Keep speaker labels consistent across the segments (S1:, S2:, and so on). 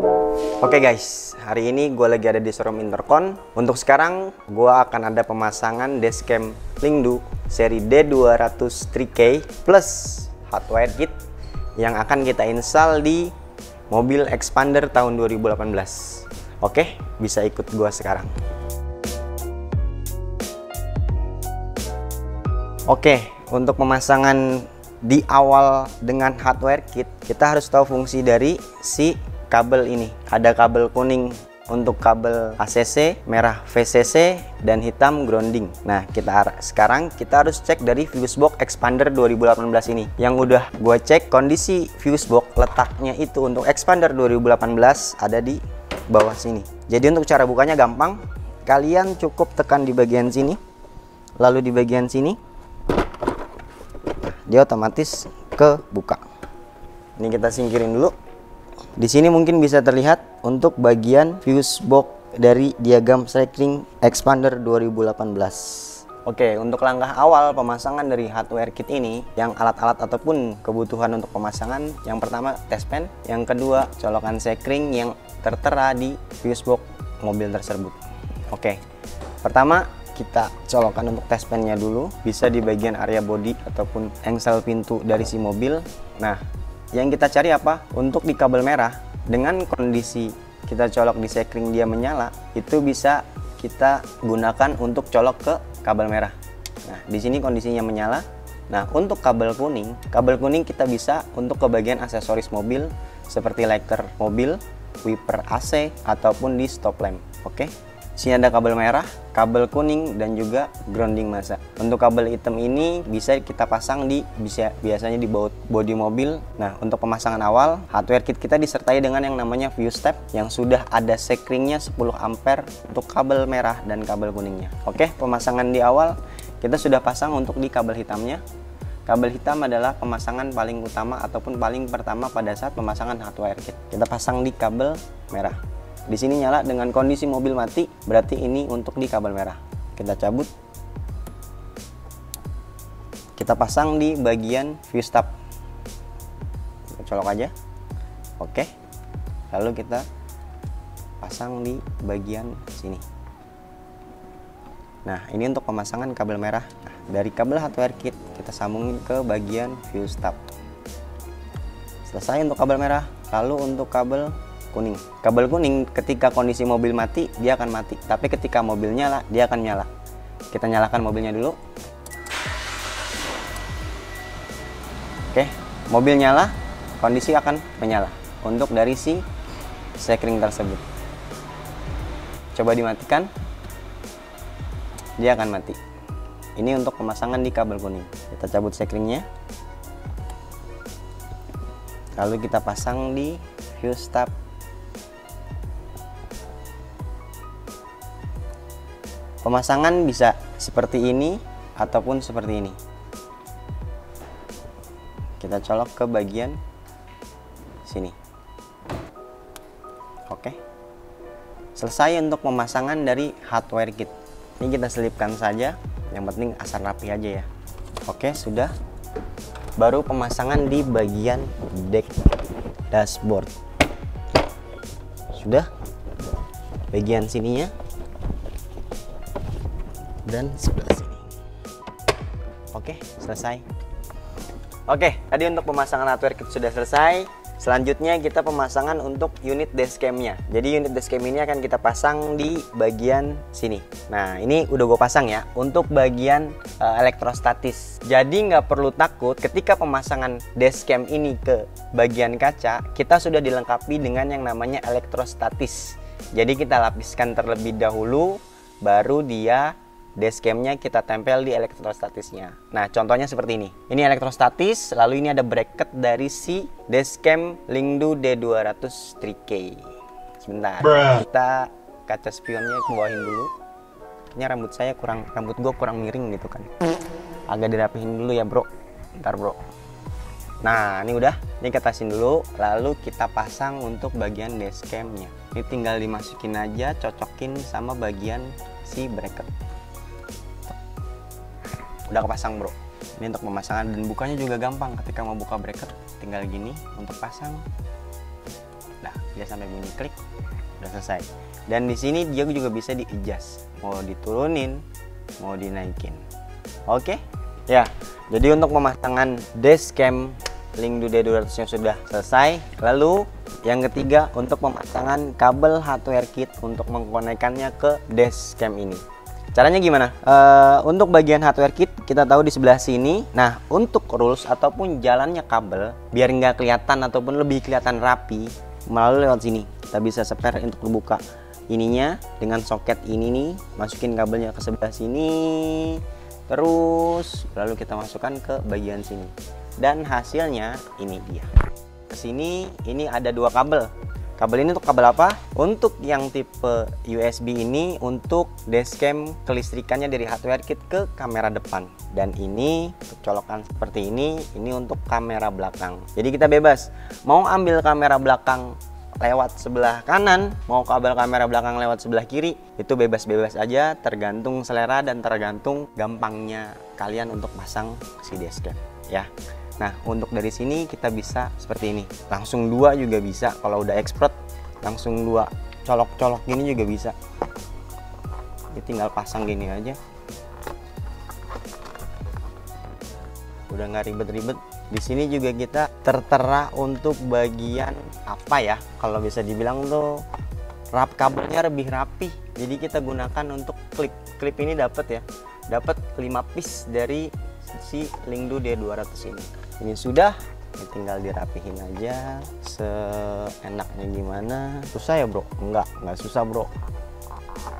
S1: Oke guys, hari ini gue lagi ada di showroom Intercon. Untuk sekarang gue akan ada pemasangan dashcam Lingdu seri D200 3K plus hardware kit yang akan kita install di mobil Expander tahun 2018. Oke, bisa ikut gue sekarang. Oke, untuk pemasangan di awal dengan hardware kit, kita harus tahu fungsi dari si kabel ini. Ada kabel kuning untuk kabel ACC, merah VCC, dan hitam grounding. Nah, sekarang kita harus cek dari fuse box Expander 2018 ini. Yang udah gue cek kondisi fuse box, letaknya itu untuk Expander 2018 ada di bawah sini. Jadi untuk cara bukanya gampang. Kalian cukup tekan di bagian sini, lalu di bagian sini dia otomatis kebuka. Ini kita singkirin dulu. Di sini mungkin bisa terlihat untuk bagian fuse box dari diagram cycling Expander 2018. Oke, untuk langkah awal pemasangan dari hardware kit ini, yang alat-alat ataupun kebutuhan untuk pemasangan, yang pertama test pen, yang kedua colokan sekring yang tertera di fuse box mobil tersebut. Oke, pertama kita colokan untuk test pennya dulu, bisa di bagian area bodi ataupun engsel pintu dari si mobil. Nah, yang kita cari apa? Untuk di kabel merah, dengan kondisi kita colok di sekring dia menyala, itu bisa kita gunakan untuk colok ke kabel merah. Nah, di sini kondisinya menyala. Nah, untuk kabel kuning kita bisa untuk ke bagian aksesoris mobil seperti lighter mobil, wiper AC, ataupun di stop lamp. Oke. Sini ada kabel merah, kabel kuning, dan juga grounding masa. Untuk kabel hitam ini bisa kita pasang biasanya di bodi mobil. Nah, untuk pemasangan awal, hardware kit kita disertai dengan yang namanya fuse tab yang sudah ada sekringnya 10 ampere untuk kabel merah dan kabel kuningnya. Oke, pemasangan di awal kita sudah pasang untuk di kabel hitamnya. Kabel hitam adalah pemasangan paling utama ataupun paling pertama pada saat pemasangan hardware kit. Kita pasang di kabel merah. Di sini nyala dengan kondisi mobil mati, berarti ini untuk di kabel merah. Kita cabut. Kita pasang di bagian fuse tab. Kita colok aja. Oke. Lalu kita pasang di bagian sini. Nah, ini untuk pemasangan kabel merah. Nah, dari kabel hardware kit kita sambungin ke bagian fuse tab. Selesai untuk kabel merah. Lalu untuk kabel kuning. Kabel kuning ketika kondisi mobil mati dia akan mati, tapi ketika mobil nyala dia akan nyala. Kita nyalakan mobilnya dulu. Oke, mobil nyala, kondisi akan menyala untuk dari si sekring tersebut. Coba dimatikan, dia akan mati. Ini untuk pemasangan di kabel kuning. Kita cabut sekringnya, lalu kita pasang di fuse tab. Pemasangan bisa seperti ini ataupun seperti ini. Kita colok ke bagian sini. Oke. Selesai untuk pemasangan dari hardware kit. Ini kita selipkan saja, yang penting asal rapi aja ya. Oke, sudah. Baru pemasangan di bagian deck dashboard. Sudah. Bagian sininya dan sebelah sini. Oke, selesai. Oke, tadi untuk pemasangan hardware kit sudah selesai. Selanjutnya kita pemasangan untuk unit dashcamnya. Jadi unit dashcam ini akan kita pasang di bagian sini. Nah, ini udah gue pasang ya untuk bagian elektrostatis. Jadi nggak perlu takut ketika pemasangan dashcam ini ke bagian kaca, kita sudah dilengkapi dengan yang namanya elektrostatis. Jadi kita lapiskan terlebih dahulu, baru dia dashcamnya kita tempel di elektrostatisnya. Nah, contohnya seperti ini. Ini elektrostatis, lalu ini ada bracket dari si dashcam Lingdu D200 3K. Sebentar, kita kaca spionnya kebawahin dulu. Ini rambut gue kurang miring gitu kan. Agak dirapihin dulu ya bro. Ntar bro. Nah, ini udah. Ini kita tasin dulu, lalu kita pasang untuk bagian dashcamnya. Ini tinggal dimasukin aja, cocokin sama bagian si bracket. Udah kepasang bro. Ini untuk pemasangan dan bukanya juga gampang. Ketika mau buka bracket tinggal gini untuk pasang. Nah, dia sampai bunyi klik, udah selesai. Dan di sini dia juga bisa di adjust, mau diturunin, mau dinaikin. Oke, ya. Jadi untuk pemasangan dashcam Lingdu D200 yang sudah selesai. Lalu yang ketiga untuk pemasangan kabel hardware kit untuk mengkonekkannya ke dashcam ini. Caranya gimana? Untuk bagian hardware kit kita tahu di sebelah sini. Nah, untuk rules ataupun jalannya kabel biar nggak kelihatan ataupun lebih kelihatan rapi, melalui lewat sini kita bisa spare untuk membuka ininya dengan soket ini nih, masukin kabelnya ke sebelah sini, terus lalu kita masukkan ke bagian sini. Dan hasilnya ini dia. Kesini ini ada dua kabel. Kabel ini untuk kabel apa? Untuk yang tipe USB ini untuk dashcam kelistrikannya dari hardware kit ke kamera depan. Dan ini untuk colokan seperti ini untuk kamera belakang. Jadi kita bebas mau ambil kamera belakang lewat sebelah kanan, mau kabel kamera belakang lewat sebelah kiri, itu bebas-bebas aja, tergantung selera dan tergantung gampangnya kalian untuk pasang si dashcam ya. Nah, untuk dari sini kita bisa seperti ini. Langsung dua juga bisa. Kalau udah expert, langsung dua colok-colok gini juga bisa. Ini tinggal pasang gini aja. Udah nggak ribet-ribet. Di sini juga kita tertera untuk bagian apa ya? Kalau bisa dibilang tuh kabelnya lebih rapi. Jadi kita gunakan untuk klip. Klip ini dapat ya. Dapat 5 piece dari si Lingdu D200 ini. Ini sudah, ini tinggal dirapihin aja seenaknya gimana. Susah ya bro? Enggak susah bro.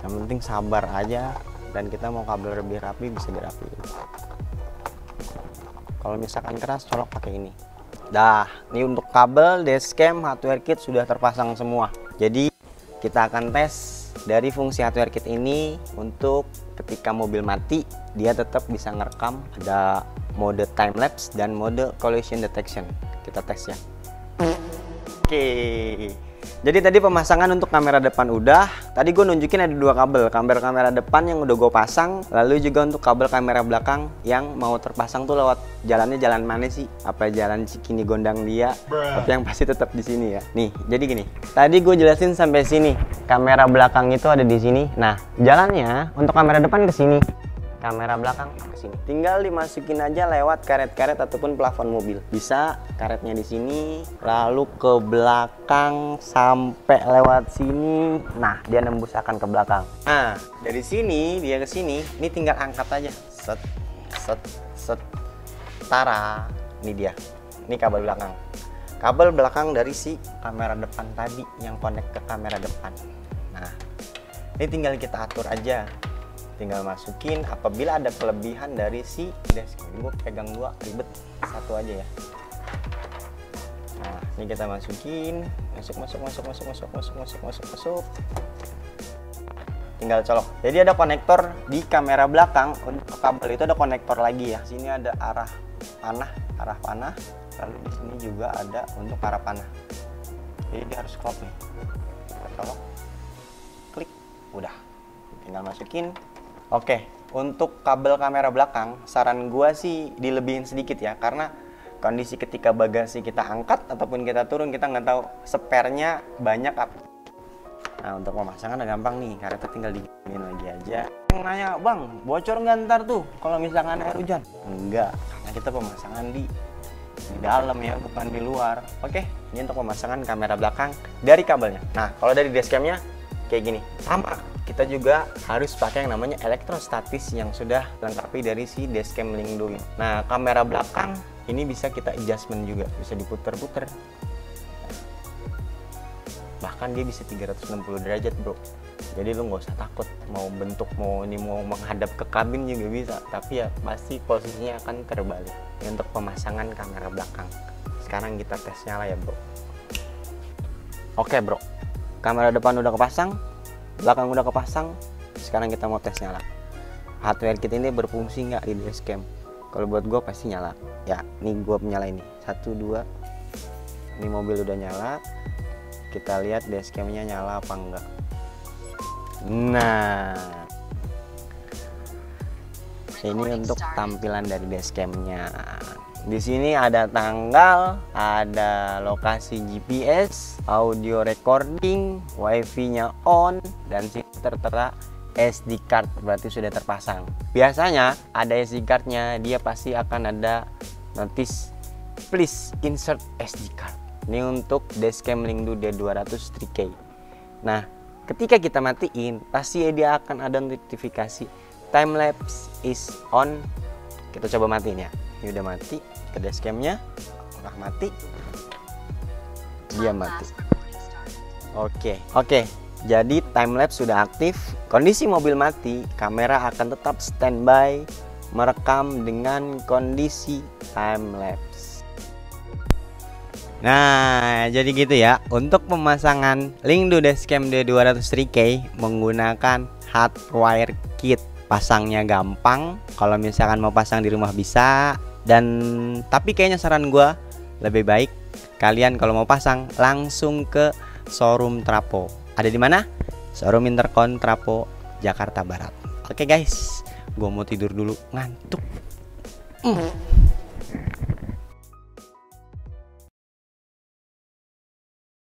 S1: Yang penting sabar aja, dan kita mau kabel lebih rapi bisa dirapiin. Kalau misalkan keras, colok pakai ini. Dah, ini untuk kabel dashcam hardware kit sudah terpasang semua. Jadi kita akan tes dari fungsi hardware kit ini untuk ketika mobil mati dia tetap bisa ngerekam. Ada mode time lapse dan mode collision detection. Kita tes ya. Oke. Jadi tadi pemasangan untuk kamera depan udah. Tadi gue nunjukin ada dua kabel. Kabel kamera depan yang udah gue pasang. Lalu juga untuk kabel kamera belakang yang mau terpasang tuh lewat jalannya jalan mana sih? Apa jalan Cikini Gondang dia? Tapi yang pasti tetap di sini ya. Nih, jadi gini. Tadi gue jelasin sampai sini. Kamera belakang itu ada di sini. Nah, jalannya untuk kamera depan ke sini. Kamera belakang ke sini. Tinggal dimasukin aja lewat karet-karet ataupun plafon mobil. Bisa karetnya di sini, lalu ke belakang sampai lewat sini. Nah, dia nembus akan ke belakang. Nah, dari sini dia ke sini, ini tinggal angkat aja. Set, set, set. Tara, ini dia. Ini kabel belakang. Kabel belakang dari si kamera depan tadi yang connect ke kamera depan. Nah, ini tinggal kita atur aja. Tinggal masukin apabila ada kelebihan dari si dashcam. Ini gue pegang dua, ribet, satu aja ya. Nah, ini kita masukin, masuk. Tinggal colok. Jadi ada konektor di kamera belakang. Untuk kabel itu ada konektor lagi ya. Sini ada arah panah. Lalu di sini juga ada untuk arah panah. Jadi dia harus crop nih. Kita colok, klik, udah. Tinggal masukin. Oke, untuk kabel kamera belakang, saran gua sih dilebihin sedikit ya, karena kondisi ketika bagasi kita angkat ataupun kita turun, kita nggak tahu spare-nya banyak apa. Nah, untuk pemasangan udah gampang nih, karetnya tinggal diginiin lagi aja. Yang nanya, bang, bocor nggak ntar tuh kalau misalkan air hujan? Enggak, karena kita pemasangan di dalam ya, bukan di luar. Oke, ini untuk pemasangan kamera belakang dari kabelnya. Nah, kalau dari dashcamnya kayak gini, sama. Kita juga harus pakai yang namanya elektrostatis yang sudah dilengkapi dari si dashcam Lingdu ini. Nah, kamera belakang ini bisa kita adjustment juga, bisa diputer-puter. Bahkan dia bisa 360 derajat bro. Jadi lu nggak usah takut mau bentuk mau menghadap ke kabin juga bisa. Tapi ya pasti posisinya akan terbalik. Ini untuk pemasangan kamera belakang. Sekarang kita tes nyala ya bro. Oke bro, kamera depan udah kepasang, belakang udah kepasang. Sekarang kita mau tes nyala. Hardware kit ini berfungsi nggak di dashcam? Kalau buat gue pasti nyala. Ya, ini gue menyala ini. 1, 2. Ini mobil udah nyala. Kita lihat dashcamnya nyala apa enggak. Nah, ini untuk tampilan dari dashcamnya. Di sini ada tanggal, ada lokasi GPS, audio recording, wifi-nya on, dan sini tertera SD card, berarti sudah terpasang. Biasanya ada SD card-nya, dia pasti akan ada notice please insert SD card. Ini untuk dashcam Lingdu D200 3K. Nah, ketika kita matiin, pasti dia akan ada notifikasi time lapse is on. Kita coba matiin ya. Ini udah mati, ke dashcamnya udah mati, dia mati. Oke, jadi timelapse sudah aktif. Kondisi mobil mati, kamera akan tetap standby merekam dengan kondisi timelapse. Nah, jadi gitu ya. Untuk pemasangan Lingdu dashcam D200 3K menggunakan hardwire kit. Pasangnya gampang, kalau misalkan mau pasang di rumah bisa. Dan tapi kayaknya saran gua lebih baik kalian kalau mau pasang langsung ke showroom Trapo. Ada di mana? Showroom Intercon Trapo, Jakarta Barat. Oke guys, gua mau tidur dulu, ngantuk.